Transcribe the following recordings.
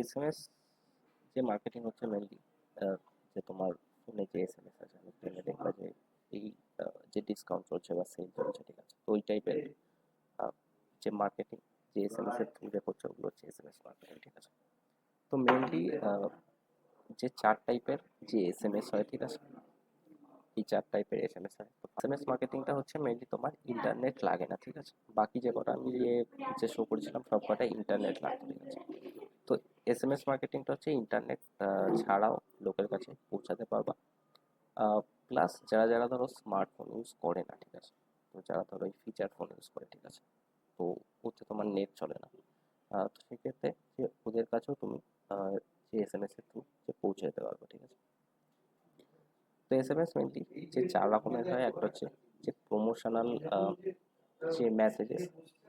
SMS যে marketing হচ্ছে mainly যে তোমার ফোনে যে এসএমএস আছে আমি ফোনে দেখবা যে এই যে ডিসকাউন্ট চলছে বা সেল চলছে, ঠিক আছে, তো ওই টাইপের যে মার্কেটিং যে এসএমএস এর থ্রু যে করছে ওগুলো হচ্ছে এসএমএস মার্কেটিং, ঠিক আছে। তো মেনলি যে চার টাইপের যে এসএমএস হয়, ঠিক আছে, এই চার টাইপের এসএমএস হয়। তো এসএমএস মার্কেটিংটা হচ্ছে মেনলি তোমার ইন্টারনেট লাগে না, ঠিক আছে। বাকি যে কটা আমি যে শো করেছিলাম সব কটা ইন্টারনেট লাগে, ঠিক আছে। তো এসএমএস মার্কেটিংটা হচ্ছে ইন্টারনেট ছাড়াও লোকের কাছে পৌঁছাতে পারবা। প্লাস যারা যারা ধরো স্মার্টফোন ইউজ করে না, ঠিক আছে, তো যারা ধরো এই ফিচার ফোন ইউজ করে, ঠিক আছে, তো হচ্ছে তোমার নেট চলে না, তো সেক্ষেত্রে যে ওদের কাছেও তুমি আহ, যে এসএমএস এর থ্রু যে পৌঁছে যেতে পারবে, ঠিক আছে। তো এসএমএস মেনলি যে চার রকমের হয়, একটা হচ্ছে যে প্রমোশনাল যে মেসেজেস,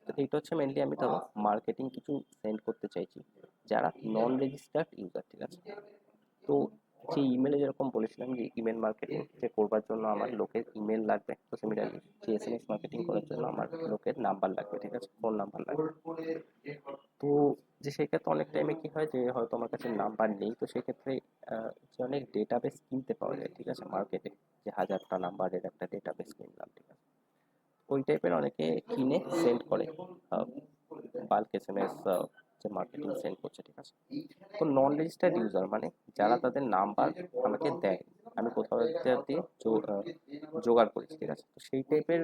তো এইটা হচ্ছে মেনলি আমি ধরো মার্কেটিং কিছু সেন্ড করতে চাইছি যারা নন রেজিস্টার্ড ইউজার, ঠিক আছে। তো যে ইমেলে যেরকম বলেছিলাম যে ইমেল মার্কেটিং যে করবার জন্য আমার লোকের ইমেল লাগবে, তো সিমিলারলি যে এসএমএস মার্কেটিং করার জন্য আমার লোকের নাম্বার লাগবে, ঠিক আছে, ফোন নাম্বার লাগবে। তো যে সেক্ষেত্রে অনেক টাইমে কি হয় যে হয়তো আমার কাছে নাম্বার নেই, তো সেক্ষেত্রে যে অনেক ডেটাবেস কিনতে পাওয়া যায়, ঠিক আছে, মার্কেটে, যে হাজারটা নাম্বারের একটা ডেটাবেস কিনলাম, ঠিক আছে, ওই টাইপের অনেকে কিনে সেন্ড করে বাল্ক এসএমএস যে মার্কেটিং সেন্ড করছে, ঠিক আছে। তো নন রেজিস্টার্ড ইউজার মানে যারা তাদের নাম্বার আমাকে দেয়, আমি কোথাও একটা দিয়ে জোগাড় করেছি, ঠিক আছে, তো সেই টাইপের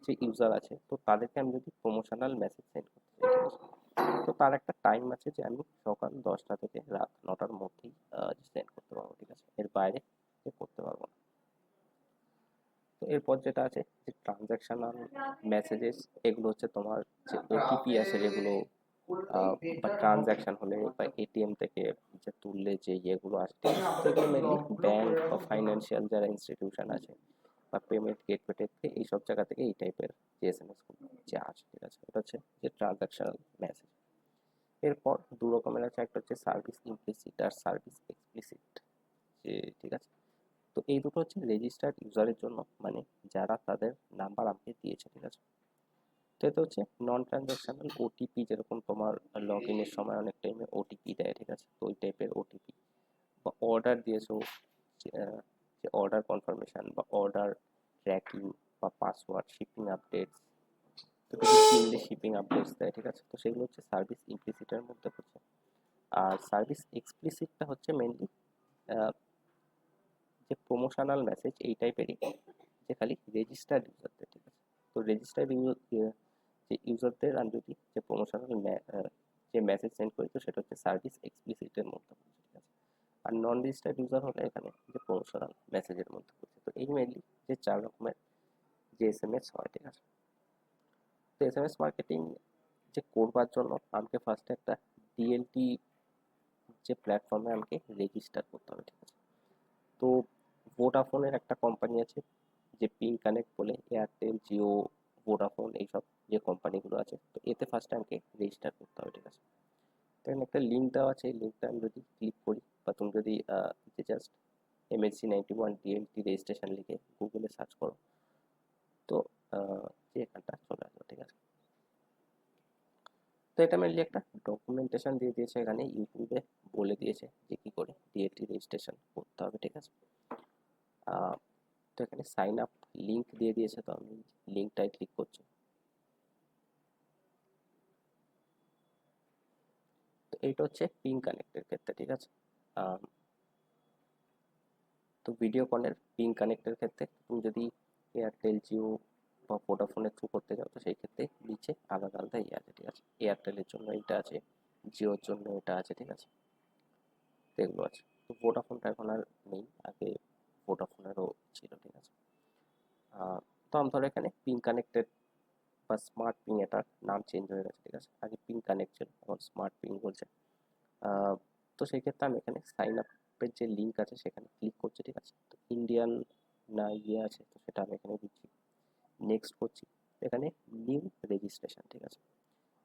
যে ইউজার আছে, তো তাদেরকে আমি যদি প্রমোশনাল মেসেজ সেন্ড করতে চাই, ঠিক আছে, তো তার একটা টাইম আছে যে আমি সকাল 10টা থেকে রাত 9টার মধ্যেই সেন্ড করতে পারবো, ঠিক আছে, এর বাইরে করতে পারবো না। তো এরপর যেটা আছে যে ট্রানজ্যাকশনাল মেসেজেস, এগুলো হচ্ছে তোমার যে ওটিপি আছে যেগুলো বা ট্রানজ্যাকশন হলে বা এটিএম থেকে যে তুললে যে ইয়েগুলো আসে, ঠিক আছে? তো এগুলো মেনলি ব্যাংক বা ফাইন্যান্সিয়াল যারা ইনস্টিটিউশন আছে বা পেমেন্ট গেটওয়ে থেকে এইসব জায়গা থেকে এই টাইপের যে এসএমএস গুলো যে আসে, ঠিক আছে, এটা হচ্ছে যে ট্রানজ্যাকশনাল মেসেজ। এরপর দু রকমের আছে, একটা হচ্ছে সার্ভিস ইমপ্লিসিট আর সার্ভিস এক্সপ্লিসিট, যে ঠিক আছে। তো এই দুটো হচ্ছে রেজিস্টার্ড ইউজারের জন্য, মানে যারা তাদের নাম্বার আমাকে দিয়েছে, ঠিক আছে। তো এটা হচ্ছে নন ট্রানজাকশনাল ওটিপি, যেরকম তোমার লগ ইনের সময় অনেক টাইমে ওটিপি দেয়, ঠিক আছে, তো ওই টাইপের ওটিপি বা অর্ডার দিয়েছো, যে অর্ডার কনফার্মেশন বা অর্ডার ট্র্যাকিং বা পাসওয়ার্ড শিপিং আপডেটস, তো কিছু কিনলে শিপিং আপডেটস দেয়, ঠিক আছে, তো সেগুলো হচ্ছে সার্ভিস ইমপ্লিসিটের মধ্যে পড়ছে। আর সার্ভিস এক্সপ্লিসিটটা হচ্ছে মেনলি যে প্রমোশনাল মেসেজ এই টাইপেরই, যে খালি রেজিস্টার্ড ইউজারদের, ঠিক আছে। তো রেজিস্টার্ড যে ইউজারদের আমি যদি যে প্রমোশনাল যে মেসেজ সেন্ড করি, তো সেটা হচ্ছে সার্ভিস এক্সপ্লিসিটের মধ্যে পড়ছে, ঠিক আছে। আর নন রেজিস্টার্ড ইউজার হলে এখানে যে প্রমোশনাল মেসেজের মধ্যে পড়ছে। তো এই মেনলি যে চার রকমের যে এসএমএস হয়, ঠিক আছে। তো এসএমএস মার্কেটিং যে করবার জন্য আমাকে ফার্স্টে একটা ডিএলটি যে প্ল্যাটফর্মে আমাকে রেজিস্টার করতে হবে, ঠিক আছে। তো ভোডাফোনের একটা কোম্পানি আছে যে পিং কানেক্ট বলে, এয়ারটেল, জিও, ভোডাফোন, এইসব যে কোম্পানিগুলো আছে, তো এতে ফার্স্ট আমাকে রেজিস্টার করতে হবে, ঠিক আছে। তো এখানে একটা লিঙ্ক দেওয়া আছে, এই লিঙ্কটা আমি যদি ক্লিক করি বা তুমি যদি জাস্ট MHC91 ডিএলটি রেজিস্ট্রেশন লিখে গুগলে সার্চ করো, তো যে এখানটা চলে আসবে, ঠিক আছে। তো এটা মেনলি একটা ডকুমেন্টেশন দিয়ে দিয়েছে, এখানে ইউটিউবে বলে দিয়েছে যে কি করে ডিএলটি রেজিস্ট্রেশন করতে হবে, ঠিক আছে। আহ, তো এখানে সাইন আপ লিঙ্ক দিয়ে দিয়েছে, তো আমি লিঙ্কটাই ক্লিক করছি। তো এইটা হচ্ছে পিং কানেক্টের ক্ষেত্রে, ঠিক আছে। আম, তো ভিডিও কলের পিং কানেক্টের ক্ষেত্রে তুমি যদি এয়ারটেল, জিও বা ভোডাফোনের থ্রু করতে চাও, তো সেই ক্ষেত্রে নিচে আলাদা আলাদা ইয়ে আছে, ঠিক আছে, এয়ারটেলের জন্য এটা আছে, জিওর জন্য এটা আছে, ঠিক আছে, তো এগুলো আছে। তো ভোডাফোনটা এখন আর নেই, আগে ভোডাফোনেরও ছিল, ঠিক আছে। তো আমি ধরো এখানে পিং কানেক্টেড বা স্মার্ট পিং, এটার নাম চেঞ্জ হয়ে গেছে, ঠিক আছে, আগে পিং কানেক্ট ছিল, এখন স্মার্ট পিং বলছে। আহ, তো সেই ক্ষেত্রে আমি এখানে সাইন আপের যে লিঙ্ক আছে সেখানে ক্লিক করছি, ঠিক আছে। তো ইন্ডিয়ান না ইয়ে আছে, তো সেটা আমি এখানে দিচ্ছি, নেক্সট করছি। এখানে নিউ রেজিস্ট্রেশন, ঠিক আছে।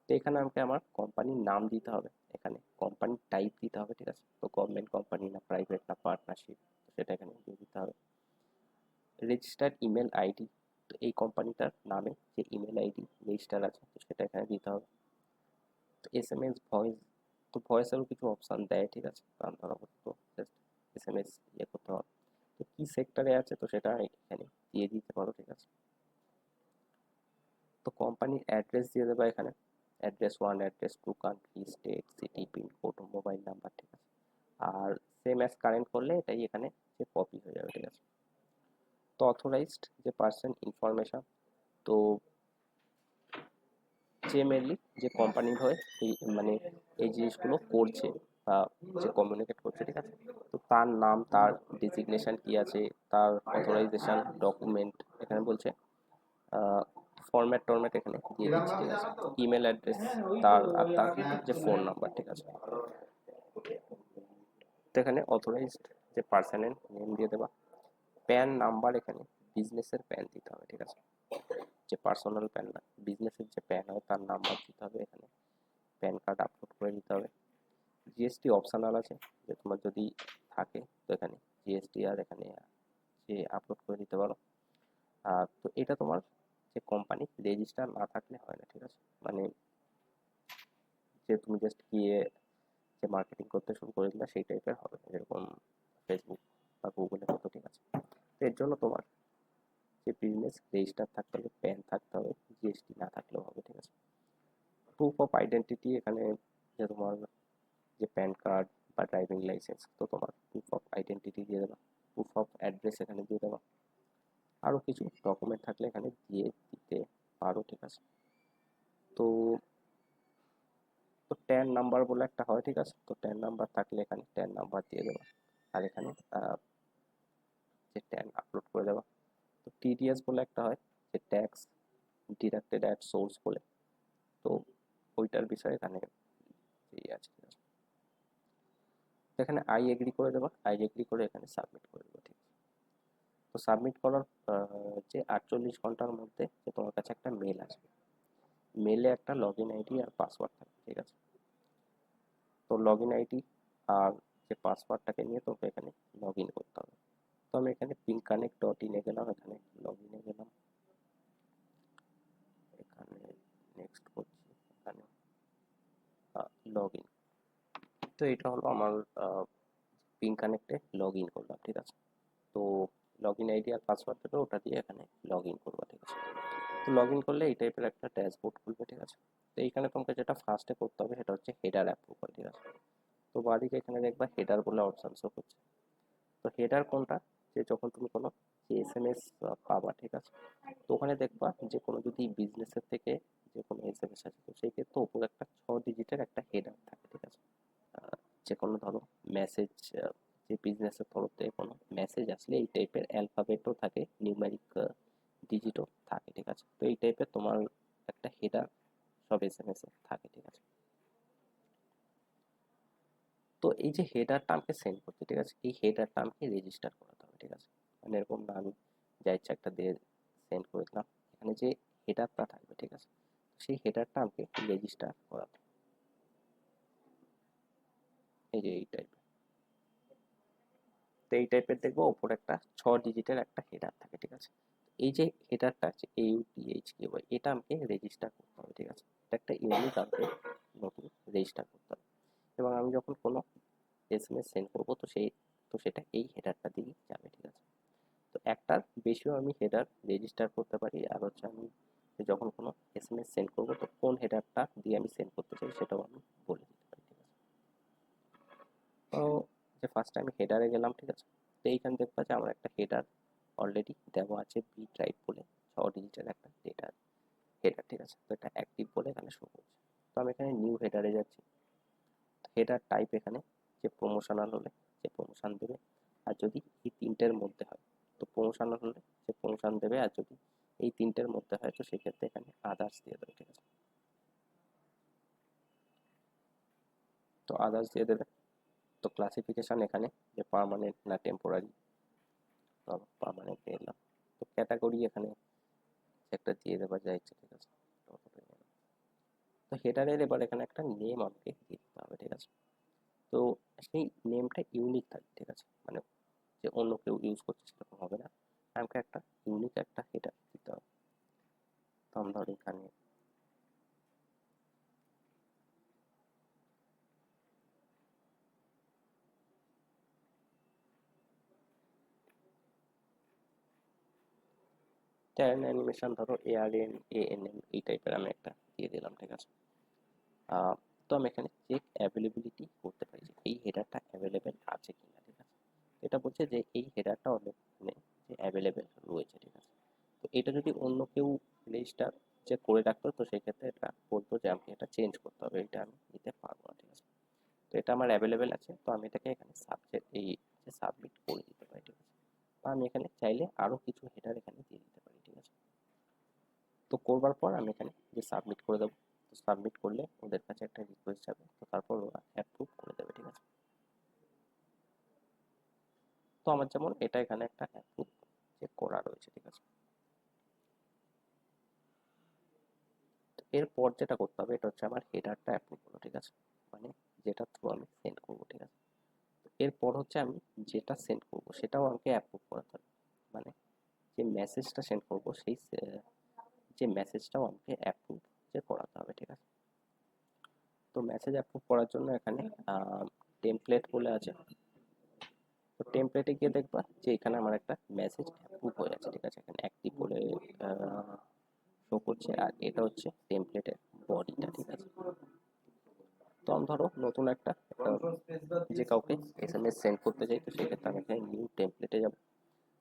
তো এখানে আমাকে আমার কোম্পানির নাম দিতে হবে, এখানে কোম্পানির টাইপ দিতে হবে, ঠিক আছে, তো গভর্নমেন্ট কোম্পানি না প্রাইভেট না পার্টনারশিপ, তো সেটা এখানে দিয়ে দিতে হবে। রেজিস্টার্ড ইমেল আইডি, তো এই কোম্পানিটার নামে যে ইমেল আইডি রেজিস্টার আছে, তো সেটা এখানে দিতে হবে। তো এসএমএস ভয়েস, তো তো ভয়েসেরও কিছু অপশান দেয়, ঠিক আছে, কারণ ধরো তো জাস্ট SMS ইয়ে করতে হবে। তো কি সেক্টরে আছে তো সেটা এখানে দিয়ে দিতে পারো, ঠিক আছে। তো কোম্পানির অ্যাড্রেস দিয়ে দেবে এখানে, address 1, address 2, country, state, city, pincode, mobile number, ঠিক আছে। আর সেম অ্যাজ কারেন্ট করলে এটাই এখানে যে কপি হয়ে যাবে, ঠিক আছে। তো অথরাইজড যে পার্সন ইনফরমেশন, তো যে মেনলি যে কোম্পানির হয়ে এই মানে এই জিনিসগুলো করছে বা যে কমিউনিকেট করছে, ঠিক আছে। তো তার নাম, তার ডেজিগনেশন কি আছে, তার অথরাইজেশন ডকুমেন্ট এখানে বলছে, ফরম্যাট টরম্যাট এখানে দিয়ে দিচ্ছি, ঠিক আছে। ইমেল অ্যাড্রেস তার, আর তার যে ফোন নাম্বার, ঠিক আছে। তো এখানে অথরাইজড যে পার্সনের নেম দিয়ে দেবা, প্যান নাম্বার এখানে বিজনেসের প্যান দিতে হবে, ঠিক আছে। যে পার্সোনাল প্যান না, বিজনেসের যে প্যান হয় তার নাম্বার দিতে হবে এখানে, প্যান কার্ড আপলোড করে দিতে হবে। জিএসটি অপশনাল আছে, যে তোমার যদি থাকে তো এখানে জিএসটি আর এখানে যে আপলোড করে দিতে পারো। তো এটা তোমার যে কোম্পানি রেজিস্টার না থাকলে হয় না, ঠিক আছে। মানে যে তুমি জাস্ট গিয়ে যে মার্কেটিং করতে শুরু করে দিলে সেই টাইপের হবে না, যেরকম ফেসবুক বা গুগলে হতো, ঠিক আছে। তো এর জন্য তোমার যে বিজনেস রেজিস্টার থাকতে হবে, প্যান থাকতে হবে, জিএসটি না থাকলেও হবে, ঠিক আছে। প্রুফ অফ আইডেন্টিটি এখানে যে তোমার যে প্যান কার্ড বা ড্রাইভিং লাইসেন্স, তো তোমার প্রুফ অফ আইডেন্টিটি দিয়ে দেবা, প্রুফ অফ অ্যাড্রেস এখানে দিয়ে দেবা, আরও কিছু ডকুমেন্ট থাকলে এখানে দিয়ে দিতে পারো, ঠিক আছে। তো তো ট্যান নাম্বার বলে একটা হয়, ঠিক আছে। তো ট্যান নাম্বার থাকলে এখানে ট্যান নাম্বার দিয়ে দেবা, আর এখানে যে ট্যান আপলোড করে দেবা। তো টিডিএস বলে একটা হয়, যে ট্যাক্স ডিডাক্টেড অ্যাট সোর্স বলে, তো ওইটার বিষয়ে এখানে আছে, ঠিক আছে। তো এখানে আই এগ্রি করে দেবা, আই এগ্রি করে এখানে সাবমিট করে দেবা, ঠিক আছে। তো সাবমিট করার যে 48 ঘন্টার মধ্যে যে তোমার কাছে একটা মেল আসবে, মেলে একটা লগ ইন আইডি আর পাসওয়ার্ড থাকবে, ঠিক আছে। তো লগ ইন আইডি আর যে পাসওয়ার্ডটাকে নিয়ে তোমাকে এখানে লগ ইন করতে হবে। তো আমি এখানে pinkconnect.in-এ গেলাম, এখানে লগ ইনে গেলাম, এখানে নেক্সট করছি, এখানে লগ ইন। তো এটা হলো আমার পিঙ্ক কানেক্টে লগ ইন করলাম, ঠিক আছে। তো লগ ইন আইডি আর পাসওয়ার্ড দেবে, ওটা দিয়ে এখানে লগ ইন করবো, ঠিক আছে। তো লগ ইন করলে এই টাইপের একটা ড্যাশবোর্ড খুলবে, ঠিক আছে। তো এইখানে তোমাকে যেটা ফার্স্টে করতে হবে সেটা হচ্ছে হেডার অ্যাপ্রুভাল, ঠিক আছে। তো বাঁদিকে এখানে দেখবা হেডার বলে অপশান শো করছে। তো হেডার কোনটা, যে যখন তুমি কোনো যে SMS পাবা, ঠিক আছে। তো ওখানে দেখবা যে কোনো যদি বিজনেসের থেকে যে কোনো SMS আছে, তো সেই ক্ষেত্রে ওপরে একটা 6 ডিজিটের একটা হেডার থাকে, ঠিক আছে। যে কোনো ধরো মেসেজ, যে বিজনেসের তরফ থেকে কোনো মেসেজ আসলে এই টাইপের অ্যালফাবেটও থাকে, নিউমেরিক ডিজিটও থাকে, ঠিক আছে। তো এই টাইপের তোমার একটা হেডার সব SMS এ থাকে, ঠিক আছে। তো এই যে হেডারটা আমাকে সেন্ড করতে, ঠিক আছে, এই হেডারটা আমাকে রেজিস্টার করাতে হবে, ঠিক আছে। মানে এরকম না আমি যা ইচ্ছা একটা দিয়ে সেন্ড করে দিলাম, এখানে যে হেডারটা থাকবে, ঠিক আছে, সেই হেডারটা আমাকে রেজিস্টার করাতে হবে। এই যে এই টাইপের, তো এই টাইপের দেখবো ওপরে একটা 6 ডিজিটের একটা হেডার থাকে, ঠিক আছে। এই যে হেডারটা আছে AUTHKY, এটা আমাকে রেজিস্টার করতে হবে, ঠিক আছে। এটা একটা ইউনিক আমাকে নতুন রেজিস্টার করতে হবে, এবং আমি যখন কোনো SMS সেন্ড করবো তো সেটা এই হেডারটা দিয়েই যাবে, ঠিক আছে। তো একটার বেশিও আমি হেডার রেজিস্টার করতে পারি, আর হচ্ছে আমি যখন কোনো SMS সেন্ড করবো তো কোন হেডারটা দিয়ে আমি সেন্ড করতে চাই সেটাও আমি বলে দিতে পারি, ঠিক আছে। তো যে ফার্স্টে আমি হেডারে গেলাম, ঠিক আছে। তো এইখানে দেখবা যে আমার একটা হেডার অলরেডি দেওয়া আছে, বি ড্রাইভ বলে 6 ডিজিটের একটা হেডার, ঠিক আছে। তো এটা অ্যাক্টিভ বলে এখানে শো করছে। তো আমি এখানে নিউ হেডারে যাচ্ছি। হেডার টাইপ এখানে যে প্রমোশনাল হলে যে প্রমোশন দেবে, আর যদি এই তিনটের মধ্যে হয় তো প্রমোশনাল হলে যে প্রমোশন দেবে, আর যদি এই তিনটের মধ্যে হয় তো সেক্ষেত্রে এখানে আদার্স দিয়ে দেবে, ঠিক আছে। তো আদার্স দিয়ে দেবে। তো ক্লাসিফিকেশন এখানে যে পার্মানেন্ট না টেম্পোরারি, তো পার্মানেন্ট এলাম। তো ক্যাটাগরি এখানে একটা দিয়ে দেওয়া যায়, ঠিক আছে। তো হেডারের এবার এখানে একটা নেম আমাকে দিয়ে দিতে হবে, ঠিক আছে। তো সেই নেমটা ইউনিক থাকবে, ঠিক আছে। মানে যে অন্য কেউ ইউজ করছে সেরকম হবে না, আমাকে একটা ইউনিক একটা হেডার দিতে হবে। তো আমি ধর এখানে টার্ন অ্যানিমেশন ধরো ARN ANM এই টাইপের আমি একটা দিয়ে দিলাম, ঠিক আছে। তো আমি এখানে চেক অ্যাভেলেবিলিটি করতে পারি যে এই হেডারটা অ্যাভেলেবেল আছে কিনা, ঠিক আছে। এটা বলছে যে এই হেডারটা অনেকখানে যে অ্যাভেলেবেল রয়েছে, ঠিক আছে। তো এটা যদি অন্য কেউ রেজিস্টার যে করে রাখতো, তো সেই ক্ষেত্রে এটা বলতো যে আমাকে এটা চেঞ্জ করতে হবে, এটা আমি নিতে পারবো না, ঠিক আছে। তো এটা আমার অ্যাভেলেবেল আছে, তো আমি এটাকে এখানে সাবজেক্ট এই যে সাবমিট করে দিতে পারি, ঠিক আছে। বা আমি এখানে চাইলে আরও কিছু হেডার এখানে দিয়ে দিতে পারি, ঠিক আছে। তো করবার পর আমি এখানে যে সাবমিট করে দেবো, তো সাবমিট করলে ওদের কাছে একটা রিকোয়েস্ট যাবে, তো তারপর ওরা অ্যাপ্রুভ করে দেবে, ঠিক আছে। তো আমার যেমন এটা এখানে একটা অ্যাপ্রুভ যে করা রয়েছে, ঠিক আছে। তো এরপর যেটা করতে হবে এটা হচ্ছে আমার হেডারটা অ্যাপ্রুভ হলো, ঠিক আছে, মানে যেটা থ্রু আমি সেন্ড করবো, ঠিক আছে। এরপর হচ্ছে আমি যেটা সেন্ড করবো সেটাও আমাকে অ্যাপ্রুভ করাতে হবে, মানে যে মেসেজটা সেন্ড করবো সেই যে মেসেজটাও আমাকে অ্যাপ্রুভ যে করাতে হবে, ঠিক আছে। তো মেসেজ অ্যাপ্রুভ করার জন্য এখানে টেমপ্লেট বলে আছে, তো টেমপ্লেটে গিয়ে দেখবা যে এখানে আমার একটা মেসেজ অ্যাপ্রুভ হয়ে আছে, ঠিক আছে। এখানে অ্যাক্টিভ বলে শো করছে, আর এটা হচ্ছে টেমপ্লেটের বডিটা, ঠিক আছে। তো আমি ধরো নতুন একটা যে কাউকে SMS সেন্ড করতে চাই, তো সেক্ষেত্রে আমি এখানে নিউ টেমপ্লেটে যাব।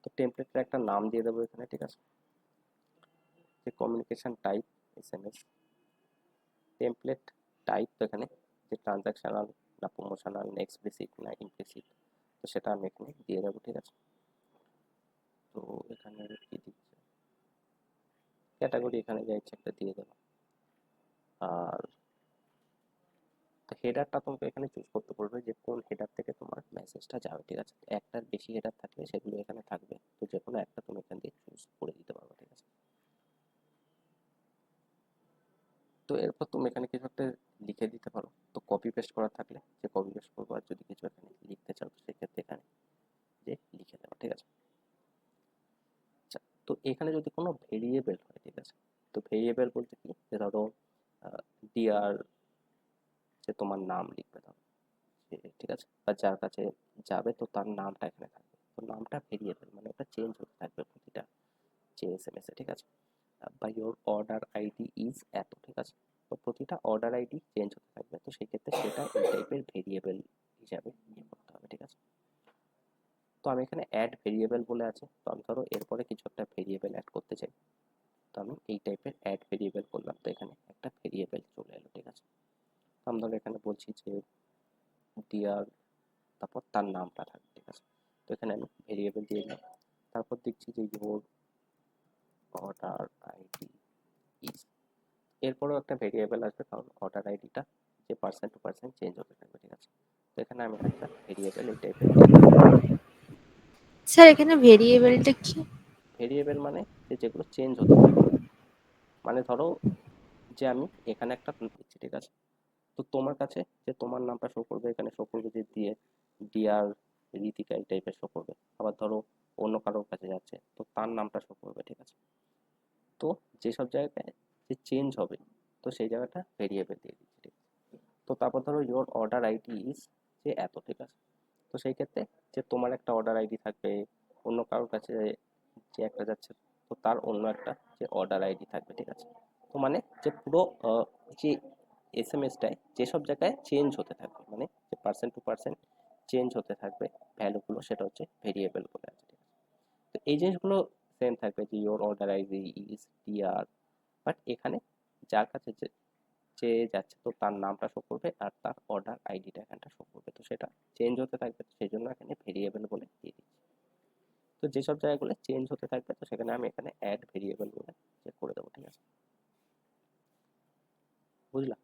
তো টেমপ্লেটের একটা নাম দিয়ে দেবো এখানে, ঠিক আছে, যে communication type SMS template type, তো এখানে যে ট্রানজাকশনাল না প্রমোশনাল না এক্সপ্লিসিট না ইমপ্লিসিট, তো সেটা আমি এখানে দিয়ে দেবো, ঠিক আছে। তো এখানে কি দিচ্ছে ক্যাটাগরি, এখানে যা ইচ্ছে একটা দিয়ে দেবো। আর হেডারটা তোমাকে এখানে চুজ করতে বলবে যে কোন হেডার থেকে তোমার মেসেজটা যাবে, ঠিক আছে। একটার বেশি হেডার থাকলে সেগুলো এখানে থাকবে, তো যে কোনো একটা তুমি এখান থেকে চুজ করে দিতে পারবে, ঠিক আছে। তো এরপর তুমি এখানে কিছু একটা লিখে দিতে পারো, তো কপি পেস্ট করা থাকলে যে কপি পেস্ট করবো, আর যদি কিছু এখানে লিখতে চাও তো সেক্ষেত্রে এখানে যে লিখে দেবো, ঠিক আছে। আচ্ছা, তো এখানে যদি কোনো ভেরিয়েবল হয়, ঠিক আছে, তো ভেরিয়েবল বলতে কি, যে ধরো ডিআর যে তোমার নাম লিখবে ধরো, ঠিক আছে, বা যার কাছে যাবে তো তার নামটা এখানে থাকবে, তো নামটা ভেরিয়েবল মানে ওটা চেঞ্জ হতে থাকবে প্রতিটা যে SMS এ, ঠিক আছে। বা ইওর অর্ডার আইডি ইজ এত, ঠিক আছে, তো প্রতিটা অর্ডার আইডি চেঞ্জ হতে থাকবে, তো সেই ক্ষেত্রে সেটা এই টাইপের ভেরিয়েবল হিসাবে ইয়ে করতে হবে, ঠিক আছে। তো আমি এখানে অ্যাড ভেরিয়েবল বলে আছে, তো আমি ধরো এরপরে কিছু একটা ভেরিয়েবল অ্যাড করতে চাই, তো আমি এই টাইপের অ্যাড ভেরিয়েবল করলাম, তো এখানে একটা ভেরিয়েবল চলে এলো, ঠিক আছে। তো আমি ধরো এখানে বলছি যে ডিয়ার, তারপর তার নামটা থাকবে, ঠিক আছে। তো এখানে আমি ভেরিয়েবল দিয়ে দিলাম, তারপর দেখছি যে ইওর অর্ডার আইডি ইজ, এরপরেও একটা ভেরিয়েবল আসবে, কারণ অর্ডার আইডিটা যে পার্সেন্ট টু পার্সেন্ট চেঞ্জ হতে থাকবে, ঠিক আছে। তো এখানে আমি একটা ভেরিয়েবল এই টাইপের দিয়ে দিলাম। স্যার এখানে ভেরিয়েবলটা কি? ভেরিয়েবল মানে যে যেগুলো চেঞ্জ হতে থাকবে, মানে ধরো যে আমি এখানে একটা দিচ্ছি, ঠিক আছে, তো তোমার কাছে যে তোমার নামটা শো করবে, এখানে শো করবে যে দিয়ে ডিয়ার রীতিকা এই টাইপের শো করবে, আবার ধরো অন্য কারোর কাছে যাচ্ছে তো তার নামটা শো করবে, ঠিক আছে। তো যেসব জায়গায় যে চেঞ্জ হবে, তো সেই জায়গাটা ভেরিয়েবল দিয়ে দিচ্ছি, ঠিক আছে। তো তারপর ধরো ইওর অর্ডার আইডি ইজ যে এত, ঠিক আছে। তো সেই ক্ষেত্রে যে তোমার একটা অর্ডার আইডি থাকবে, অন্য কারোর কাছে যে একটা যাচ্ছে তো তার অন্য একটা যে অর্ডার আইডি থাকবে, ঠিক আছে। তো মানে যে পুরো যে SMS টায় যেসব জায়গায় চেঞ্জ হতে থাকবে, মানে যে পার্সেন্ট টু পার্সেন্ট চেঞ্জ হতে থাকবে ভ্যালুগুলো, সেটা হচ্ছে ভেরিয়েবল বলে আছে, ঠিক আছে। তো এই জিনিসগুলো সেম থাকবে যে your order ID is TR, but এখানে যার কাছে যে যে যাচ্ছে তো তার নামটা শো করবে আর তার অর্ডার আইডিটা এখানটা শো করবে, তো সেটা চেঞ্জ হতে থাকবে, তো সেই জন্য এখানে ভেরিয়েবল বলে দিয়ে দিচ্ছি। তো যেসব জায়গাগুলো চেঞ্জ হতে থাকবে তো সেখানে আমি এখানে অ্যাড ভেরিয়েবল বলে চেক করে দেবো, ঠিক আছে। বুঝলাম?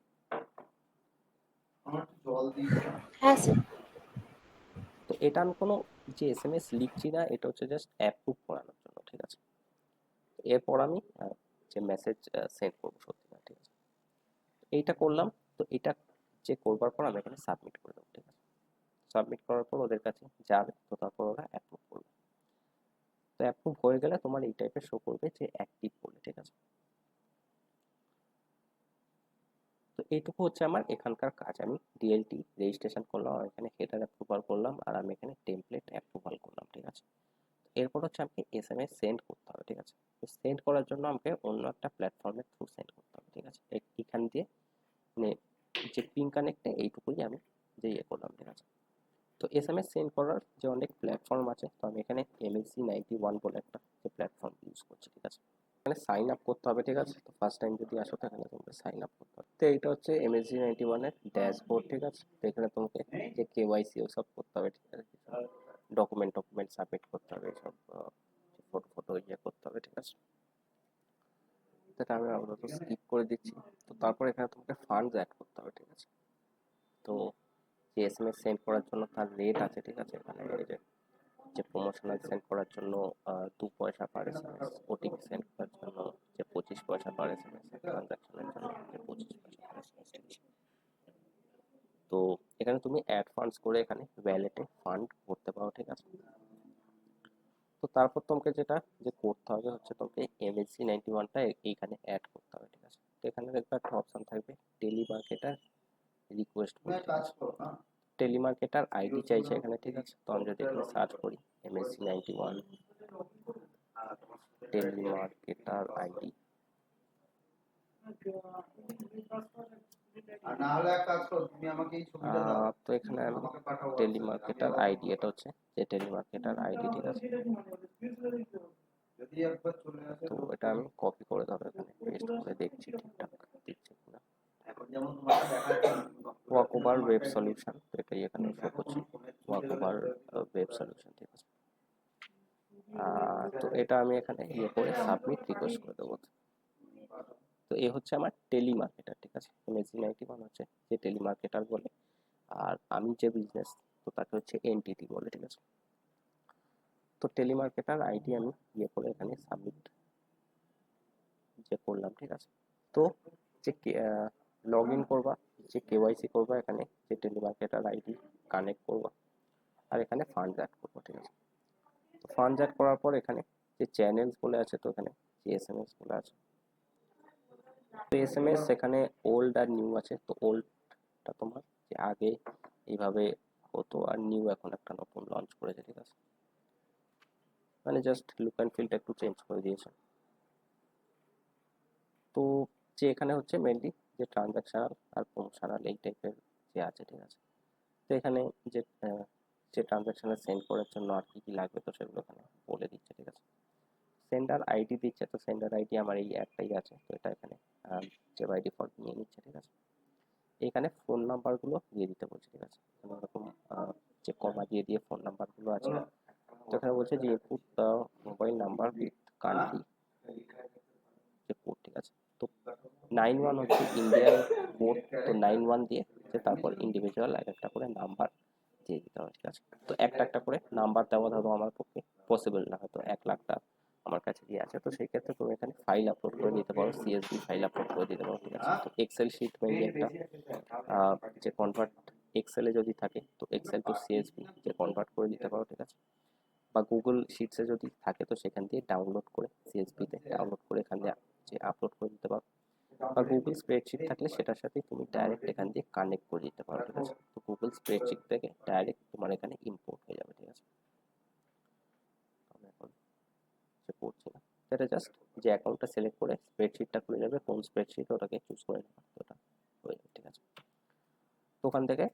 হ্যাঁ স্যার। তো এটা আমি কোনো যে SMS লিখছি না, এটা হচ্ছে জাস্ট অ্যাপ্রুভ করানোর জন্য, ঠিক আছে। এরপর আমি যে মেসেজ সেন্ড করবো সত্যি না, ঠিক আছে, এইটা করলাম। তো এটা যে করবার পর আমি এখানে সাবমিট করে দেবো, ঠিক আছে। সাবমিট করার পর ওদের কাছে যাবে, তো তারপর ওরা অ্যাপ্রুভ করবে। তো অ্যাপ্রুভ হয়ে গেলে তোমার এই টাইপের শো করবে যে অ্যাক্টিভ বলে, ঠিক আছে। তো এইটুকু হচ্ছে আমার এখানকার কাজ, আমি ডিএলটি রেজিস্ট্রেশন করলাম, আর এখানে হেডার অ্যাপ্রুভাল করলাম, আর আমি এখানে টেমপ্লেট অ্যাপ্রুভাল করলাম, ঠিক আছে। এরপর হচ্ছে আমাকে SMS সেন্ড করতে হবে, ঠিক আছে। তো সেন্ড করার জন্য আমাকে অন্য একটা প্ল্যাটফর্মের থ্রু সেন্ড করতে হবে, ঠিক আছে। এখান দিয়ে মানে যে পিন কানেক্টে এইটুকুই আমি যে ইয়ে করলাম, ঠিক আছে। তো এসএমএস সেন্ড করার যে অনেক প্ল্যাটফর্ম আছে, তো আমি এখানে MSG91 বলে একটা যে প্ল্যাটফর্ম ইউজ করছি, ঠিক আছে। এখানে সাইন আপ করতে হবে, ঠিক আছে। তো ফার্স্ট টাইম যদি আসো তো এখানে তোমাকে সাইন আপ করতে হবে। তো এইটা হচ্ছে MSG91 এর ড্যাশবোর্ড, ঠিক আছে। তো এখানে তোমাকে যে KYC ওসব করতে হবে, ঠিক আছে। ডকুমেন্ট সাবমিট করতে হবে, সব ফটো ইয়ে করতে হবে, ঠিক আছে। সেটা আমি আপাতত স্কিপ করে দিচ্ছি। তো তারপর এখানে তোমাকে ফান্ডস অ্যাড করতে হবে, ঠিক আছে। তো যে এসএমএস সেন্ড করার জন্য তার রেট আছে, ঠিক আছে। এখানে এই যে প্রমোশনাল সেন্ড করার জন্য 2 পয়সা পার এসএমএস, ওটিপি সেন্ড করার জন্য যে 25 পয়সা পার এসএমএস, ট্রানজাকশনের জন্য যে 25 পয়সা পার এসএমএস, ঠিক আছে। তো এখানে তুমি অ্যাড ফান্ডস করে এখানে ওয়ালেটে ফান্ড করতে পারো, ঠিক আছে। তো তারপর তোমাকে যেটা যে করতে হবে হচ্ছে তোমাকে MSG91টা এইখানে অ্যাড করতে হবে, ঠিক আছে। তো এখানে দেখবে একটা অপশন থাকবে টেলিমার্কেটার রিকোয়েস্ট বলে, ঠিক আছে। টেলিমার্কেটার আইডি চাইছে এখানে, ঠিক আছে। তো আমি যদি এখানে সার্চ করি MSG91 টেলিমার্কেটার আইডি, তো এখানে আমি টেলিমার্কেটার আইডি, এটা হচ্ছে যে টেলিমার্কেটার আইডি, ঠিক আছে। তো এটা আমি কপি করে ধরো এখানে পেস্ট করে দেখছি ঠিকঠাক দিচ্ছে কিনা। ওয়াকওভার ওয়েব সলিউশন, তো এটাই এখানে শো করছে, ওয়াকওভার ওয়েব সলিউশন, ঠিক আছে। তো এটা আমি এখানে ইয়ে করে সাবমিট রিকোয়েস্ট করে দেবো। তো এ হচ্ছে আমার টেলিমার্কেটার, ঠিক আছে। MSG91 হচ্ছে যে টেলিমার্কেটার বলে, আর আমি যে বিজনেস, তো তাকে হচ্ছে এনটিটি বলে, ঠিক আছে। তো টেলিমার্কেটার আইডি আমি ইয়ে করে এখানে সাবমিট যে করলাম, ঠিক আছে। তো যে লগ ইন করবা, যে কেওয়াইসি করবা, এখানে যে টেলিমার্কেটার আইডি কানেক্ট করবা, আর এখানে ফান্ড অ্যাড করবো, ঠিক আছে। তো ফান্ড অ্যাড করার পর এখানে যে চ্যানেলস বলে আছে, তো এখানে যে এসএমএস বলে আছে, তো এসএমএস এখানে ওল্ড আর নিউ আছে। তো ওল্ডটা তোমার যে আগে এইভাবে হতো, আর নিউ এখন একটা নতুন লঞ্চ করেছে, ঠিক আছে। মানে জাস্ট লুক অ্যান্ড ফিলটা একটু চেঞ্জ করে দিয়েছে। তো যে এখানে হচ্ছে মেনলি যে ট্রানজাকশনাল আর প্রমোশনাল এই টাইপের যে আছে, ঠিক আছে। তো এখানে যে যে ট্রানজাকশনে সেন্ড করার জন্য আর কি কি লাগবে, তো সেগুলো এখানে বলে দিচ্ছে, ঠিক আছে। সেন্ডার আইডি দিচ্ছে, তো সেন্ডার আইডি আমার এই একটাই আছে, তো এটা এখানে যে বাই ডিফল্ট নিয়ে নিচ্ছে, ঠিক আছে। এখানে ফোন নাম্বারগুলো দিয়ে দিতে বলছে, ঠিক আছে। এখানে এরকম যে কমা দিয়ে দিয়ে ফোন নাম্বারগুলো আছে, তো এখানে বলছে যে input the mobile number with country যে কোড, ঠিক আছে। তো 91 হচ্ছে ইন্ডিয়ান কোড, তো 91 দিয়ে যে তারপর ইন্ডিভিজুয়াল এক একটা করে নাম্বার দিয়ে দিতে হবে, ঠিক আছে। তো একটা একটা করে নাম্বার দেওয়া ধরো আমার পক্ষে পসিবল না, হয়তো 1,00,000টা আমার কাছে দিয়ে আছে, তো সেই ক্ষেত্রে তুমি এখানে ফাইল আপলোড করে দিতে পারো, CSV ফাইল আপলোড করে দিতে পারো, ঠিক আছে। তো এক্সেল শিট মেনলি একটা যে কনভার্ট এক্সেলে যদি থাকে, তো এক্সেল টু CSV যে কনভার্ট করে দিতে পারো, ঠিক আছে। বা গুগল শিটসে যদি থাকে, তো সেখান দিয়ে ডাউনলোড করে CSVতে ডাউনলোড করে এখানে যে আপলোড করে দিতে পারো। বা গুগল স্প্রেডশিট থাকলে সেটার সাথে তুমি ডাইরেক্ট এখান দিয়ে কানেক্ট করে দিতে পারো, ঠিক আছে। তো গুগল স্প্রেডশিট থেকে ডাইরেক্ট তোমার এখানে ইম্পোর্ট হয়ে যাবে, ঠিক আছে। আমি এখন সে করছি না, এটা জাস্ট যে অ্যাকাউন্টটা সিলেক্ট করে স্প্রেডশিটটা খুলে যাবে, কোন স্প্রেডশিট ওটাকে চুজ করে নেবে, তো ওটা হয়ে যাবে, ঠিক আছে। তো ওখান থেকে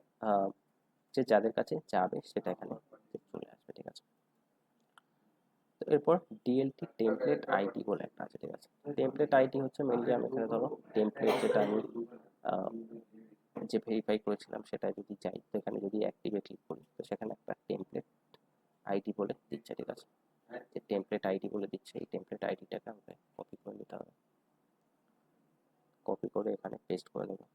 যে যাদের কাছে যাবে সেটা এখানে চলে আসবে, ঠিক আছে। তো এরপর ডিএলটি টেমপ্লেট আইডি বলে একটা আছে, ঠিক আছে। টেমপ্লেট আইডি হচ্ছে মেনলি আমি এখানে ধরো টেমপ্লেট যেটা আমি যে ভেরিফাই করেছিলাম সেটা যদি যাই, তো এখানে যদি অ্যাক্টিভে ক্লিক করি, তো সেখানে একটা টেমপ্লেট আইডি বলে দিচ্ছে, ঠিক আছে। যে টেমপ্লেট আইডি বলে দিচ্ছে, এই টেমপ্লেট আইডিটাকে আমাকে কপি করে নিতে হবে, কপি করে এখানে পেস্ট করে দেবো।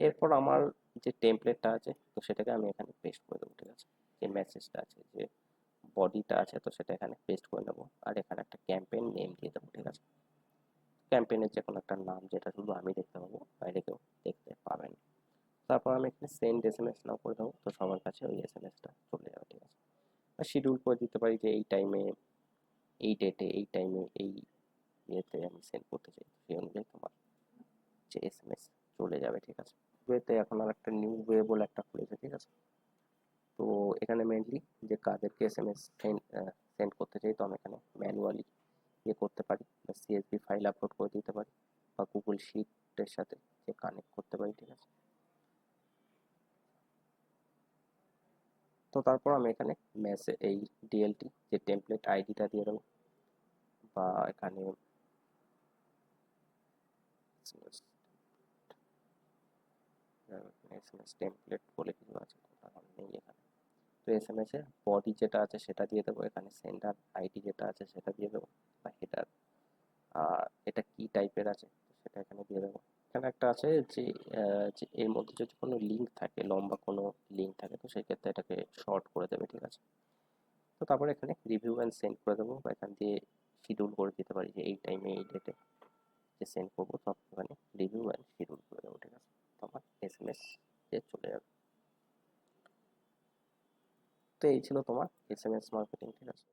এরপর আমার যে টেমপ্লেটটা আছে, তো সেটাকে আমি এখানে পেস্ট করে দেবো, ঠিক আছে। যে মেসেজটা আছে, যে বডিটা আছে, তো সেটা এখানে পেস্ট করে নেবো, আর এখানে একটা ক্যাম্পেইন নেম দিয়ে দেবো, ঠিক আছে। ক্যাম্পেইনের যে কোনো একটা নাম যেটা শুধু আমি দেখতে পাবো, বাইরে কেউ দেখতে পাবে না। তারপর আমি এখানে সেন্ড এসএমএস নাও করে দেবো, তো সবার কাছে ওই এসএমএসটা চলে যাবে, ঠিক আছে। আর শিডিউল করে দিতে পারি যে এই টাইমে, এই ডেটে, এই টাইমে, এই ইয়েতে আমি সেন্ড করতে চাই, সেই অনুযায়ী তোমার যে এসএমএস চলে যাবে, ঠিক আছে। ওয়েতে এখন আর একটা নিউ ওয়ে বলে একটা খুলেছে, ঠিক আছে। তো এখানে মেনলি যে কাদেরকে এসএমএস সেন্ড করতে চাই তো আমি এখানে ম্যানুয়ালি ইয়ে করতে পারি, সিএসভি ফাইল আপলোড করে দিতে পারি, বা গুগল শিটের সাথে যে কানেক্ট করতে পারি, ঠিক আছে। তো তারপর আমি এখানে এই ডিএলটি যে টেমপ্লেট আইডিটা দিয়ে দেবো, বা এখানে এসএমএস টেমপ্লেট বলে কিছু আছে, ওটা নেই এখানে। তো এসএমএস এর বডি যেটা আছে সেটা দিয়ে দেবো, এখানে সেন্ডার আইডি যেটা আছে সেটা দিয়ে দেবো, বা হেডার এটা কি টাইপের আছে তো সেটা এখানে দিয়ে দেবো। এখানে একটা আছে যে যে এর মধ্যে যদি কোনো লিঙ্ক থাকে, লম্বা কোনো লিঙ্ক থাকে, তো সেক্ষেত্রে এটাকে শর্ট করে দেবে, ঠিক আছে। তো তারপরে এখানে রিভিউ অ্যান্ড সেন্ড করে দেবো, বা এখান দিয়ে শিডিউল করে দিতে পারি যে এই টাইমে এই ডেটে যে সেন্ড করবো, সব এখানে রিভিউ অ্যান্ড শিডিউল করে দেবো, ঠিক আছে। তো আমার এসএমএস যে চলে যাবে। তো এই ছিল তোমার এসএমএস মার্কেটিং, ঠিক আছে।